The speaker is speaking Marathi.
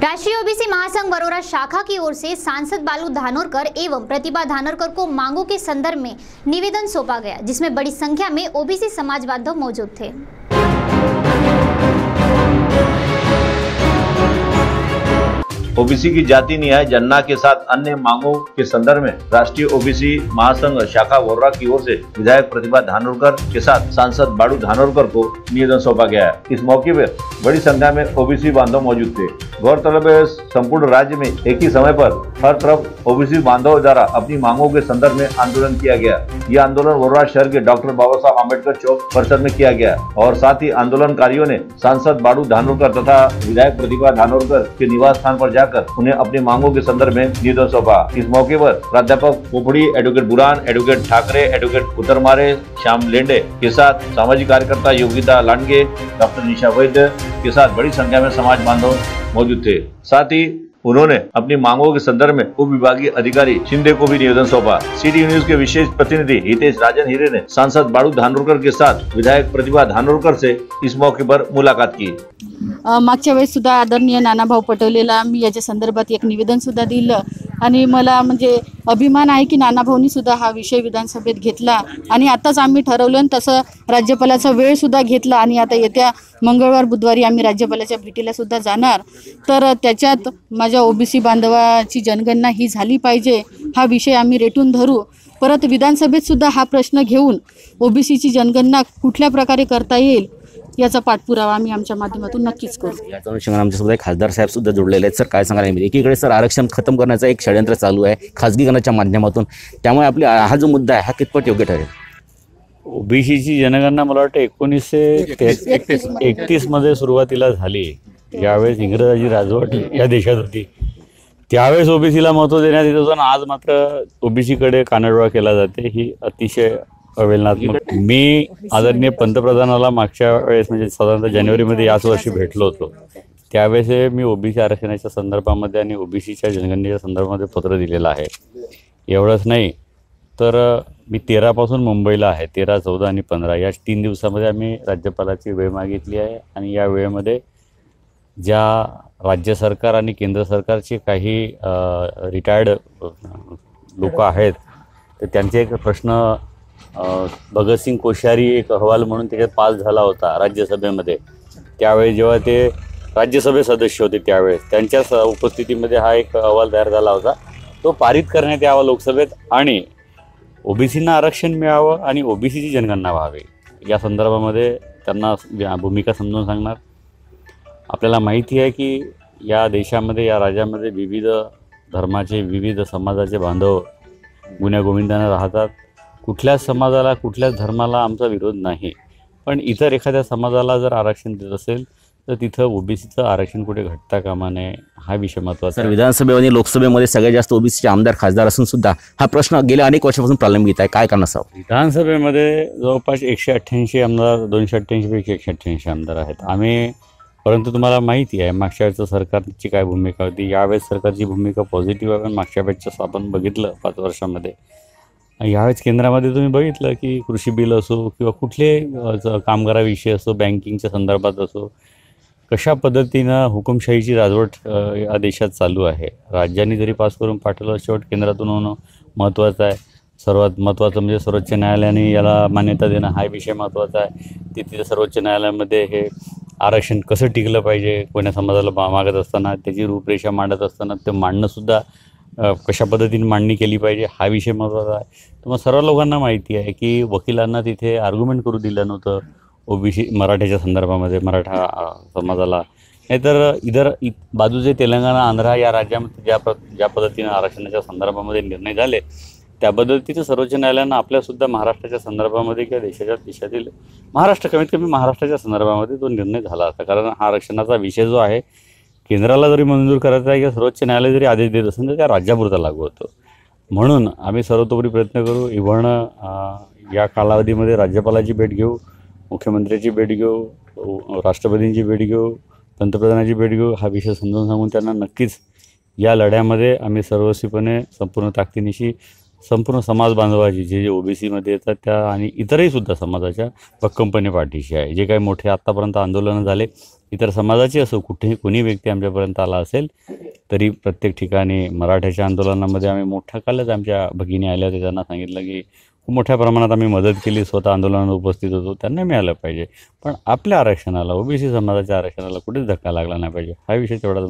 राष्ट्रीय ओबीसी महासंघ बरोरा शाखा की ओर से सांसद बालू धानोरकर एवं प्रतिभा धानोरकर को मांगों के संदर्भ में निवेदन सौंपा गया, जिसमें बड़ी संख्या में ओबीसी समाज बांधव मौजूद थे। ओबीसी की जाति न्याय जनना के साथ अन्य मांगों के संदर्भ में राष्ट्रीय ओबीसी महासंघ शाखा वोर्रा की ओर से विधायक प्रतिभा धानोरकर के साथ सांसद बालू धानोरकर को निवेदन सौंपा गया है। इस मौके पर बड़ी संख्या में ओबीसी बांधव मौजूद थे। गौरतलब है, संपूर्ण राज्य में एक ही समय पर हर तरफ ओबीसी बांधवों द्वारा अपनी मांगों के संदर्भ में आंदोलन किया गया। यह आंदोलन वोर्रा शहर के डॉक्टर बाबा साहब अम्बेडकर चौक परिसर में किया गया और साथ ही आंदोलनकारियों ने सांसद बालू धानोरकर तथा विधायक प्रतिभा धानोरकर के निवास स्थान पर जाकर उन्हें अपनी मांगों के संदर्भ में निवेदन सौंपा। इस मौके पर प्राध्यापक Popdi, advocate Buran, advocate Thackeray, advocate Utarmare, Shyam Lende के साथ सामाजिक कार्यकर्ता योगिता लांडगे, डॉक्टर निशा वैद्य के साथ बड़ी संख्या में समाज बांधव मौजूद थे। साथ ही उन्होंने अपनी मांगों के संदर्भ में उप विभागीय अधिकारी शिंदे को भी निवेदन सौंपा। सिटी न्यूज के विशेष प्रतिनिधि हितेश राजन हिरे ने सांसद बालू धानोरकर के साथ विधायक प्रतिभा धानोरकर से इस मौके पर मुलाकात की। मागच्या वेळेस सुद्धा आदरणीय नानाभाऊ पटोलेला मी याच्या संदर्भात एक निवेदन सुद्धा दिलं आणि मला म्हणजे अभिमान आहे की नानाभाऊंनी सुद्धा हा विषय विधानसभेत घेतला आणि आताच आम्ही ठरवलं तसं राज्यपालाचा वेळ सुद्धा घेतला आणि आता येत्या मंगळवार बुधवारी आम्ही राज्यपालाच्या भेटीला सुद्धा जाणार। तर त्याच्यात माझ्या ओबीसी बांधवाची जनगणना ही झाली पाहिजे हा विषय आम्ही रेटून धरू। परत विधानसभेत सुद्धा हा प्रश्न घेऊन ओबीसीची जनगणना कुठल्या प्रकारे करता येईल याचा पाठपुरावा आम्ही आमच्या माध्यमातून नक्कीच करू। याच्या अनुषंगाने आमच्यासोबत खासदार साहेब सुद्धा जोडलेले आहेत। सर, काय सांगाल? एकीकडे सर आरक्षण खतम करण्याचा एक षडयंत्र चालू आहे खासगीकरणाच्या माध्यमातून, त्यामुळे आपली हा जो मुद्दा आहे हा कितपत योग्य ठरेल? ओबीसीची जनगणना मला वाटतं 1931 मध्ये सुरुवातीला झाली। यावेळेस इंग्रजांची राजवट या देशात होती, त्यावेळेस ओबीसीला महत्त्व देण्यात येत होतं। आज मात्र ओबीसीकडे कानडोळा केला जाते, ही अतिशय अवेलनात्मक। मी आदरणीय पंतप्रधानाला मागच्या वेळेस म्हणजे साधारणतः जानेवारीमध्ये याच वर्षी भेटलो होतो। त्यावेळेस मी ओबीसी आरक्षणाच्या संदर्भामध्ये आणि ओबीसीच्या जनगणनेच्या संदर्भामध्ये पत्र दिलेलं आहे। एवढंच नाही तर मी 13 पासून मुंबईला आहे। 13, 14 आणि 15 या 3 दिवसामध्ये आम्ही राज्यपालाची वेळ मागितली आहे आणि या वेळेमध्ये ज्या राज्य सरकार आणि केंद्र सरकारचे काही रिटायर्ड लोक आहेत तर त्यांचे एक प्रश्न भगतसिंग कोश्यारी एक अहवाल म्हणून त्याच्यात पास झाला होता राज्यसभेमध्ये। त्यावेळी जेव्हा ते राज्यसभे सदस्य होते त्यावेळेस त्यांच्या उपस्थितीमध्ये हा एक अहवाल तयार झाला होता, तो पारित करण्यात यावा लोकसभेत आणि ओबीसींना आरक्षण मिळावं आणि ओबीसीची जनगणना व्हावी या संदर्भामध्ये त्यांना भूमिका समजून सांगणार। आपल्याला माहिती आहे की या देशामध्ये या राज्यामध्ये विविध धर्माचे विविध समाजाचे बांधव गुण्यागोविंदाने राहतात। कुठल्याच समाजाला कुठल्याच धर्माला आमचा विरोध नाही, पण इतर एखाद्या समाजाला जर आरक्षण देत असेल तर तिथं ओबीसीचं आरक्षण कुठे घटता कामा नये हा विषय महत्त्वाचा आहे। विधानसभेमध्ये लोकसभेमध्ये सगळ्यात जास्त ओबीसीचे आमदार खासदार असून सुद्धा हा प्रश्न गेल्या अनेक वर्षापासून प्रलंबित आहे, काय कारण असावं? विधानसभेमध्ये जवळपास 188 आमदार 288 पैकी 188 आमदार आहेत आम्ही, परंतु तुम्हाला माहिती आहे मागच्या वेळेचं सरकारची काय भूमिका होती। यावेळेस सरकारची भूमिका पॉझिटिव्ह आहे, पण मागच्या वेळेचं आपण बघितलं 5 वर्षामध्ये। यावेळेस केंद्रामध्ये तुम्ही बघितलं की कृषी बिल असो किंवा कुठले कामगाराविषयी असो, बँकिंगच्या संदर्भात असो, कशा पद्धतीनं हुकुमशाहीची राजवट या देशात चालू आहे। राज्यांनी जरी पास करून पाठवलं, शेवट केंद्रातून होणं महत्त्वाचं आहे। सर्वात महत्त्वाचं म्हणजे सर्वोच्च न्यायालयाने याला मान्यता देणं हा विषय महत्त्वाचा आहे। तिथे सर्वोच्च न्यायालयामध्ये हे आरक्षण कसं टिकलं पाहिजे, कोण्या समाजाला मागत असताना त्याची रूपरेषा मांडत असताना ते मांडणंसुद्धा कशा पद्धतीने मांडणी केली पाहिजे हा विषय महत्त्वाचा आहे। तर मग सर्व लोकांना माहिती आहे की वकिलांना तिथे आर्ग्युमेंट करू दिलं नव्हतं ओबीसी मराठ्याच्या संदर्भामध्ये, मराठा समाजाला। नाहीतर बाजूचे तेलंगणा, आंध्रा या राज्यामध्ये ज्या पद्धतीनं आरक्षणाच्या संदर्भामध्ये निर्णय झाले त्या पद्धतीचं सर्वोच्च न्यायालयानं आपल्यासुद्धा महाराष्ट्राच्या संदर्भामध्ये किंवा देशातील महाराष्ट्र कमीत कमी महाराष्ट्राच्या संदर्भामध्ये तो निर्णय झाला होता। कारण हा आरक्षणाचा विषय जो आहे केंद्राला जरी मंजूर करायचा आहे किंवा सर्वोच्च न्यायालय जरी आदेश देत असेल तर त्या राज्यापुरता लागू होतो। म्हणून आम्ही सर्वतोपरी प्रयत्न करू। इव्हन या कालावधीमध्ये राज्यपालाची भेट घेऊ, मुख्यमंत्र्याची भेट घेऊ, राष्ट्रपतींची भेट घेऊ, पंतप्रधानाची भेट घेऊ, हा विषय समजावून सांगून त्यांना नक्कीच या लढ्यामध्ये आम्ही सर्वस्वीपणे संपूर्ण ताकदीनिशी संपूर्ण समाज बांधवाची जे ओबीसीमध्ये येतात त्या आणि इतरही सुद्धा समाजाच्या भक्कमपणे पाठीशी आहे. जे काही मोठे आत्तापर्यंत आंदोलनं झाले इतर समाजाची असो कुठेही कोणी व्यक्ती आमच्यापर्यंत आला असेल तरी प्रत्येक ठिकाणी मराठ्याच्या आंदोलनामध्ये आम्ही मोठ्या कालच आमच्या भगिनी आल्या होत्या, त्यांना सांगितलं की खूप मोठ्या प्रमाणात आम्ही मदत केली, स्वतः आंदोलनात उपस्थित होतो, त्यांना मिळालं पाहिजे. पण आपल्या आरक्षणाला ओबीसी समाजाच्या आरक्षणाला कुठेच धक्का लागला नाही पाहिजे, हा विषय तेवढा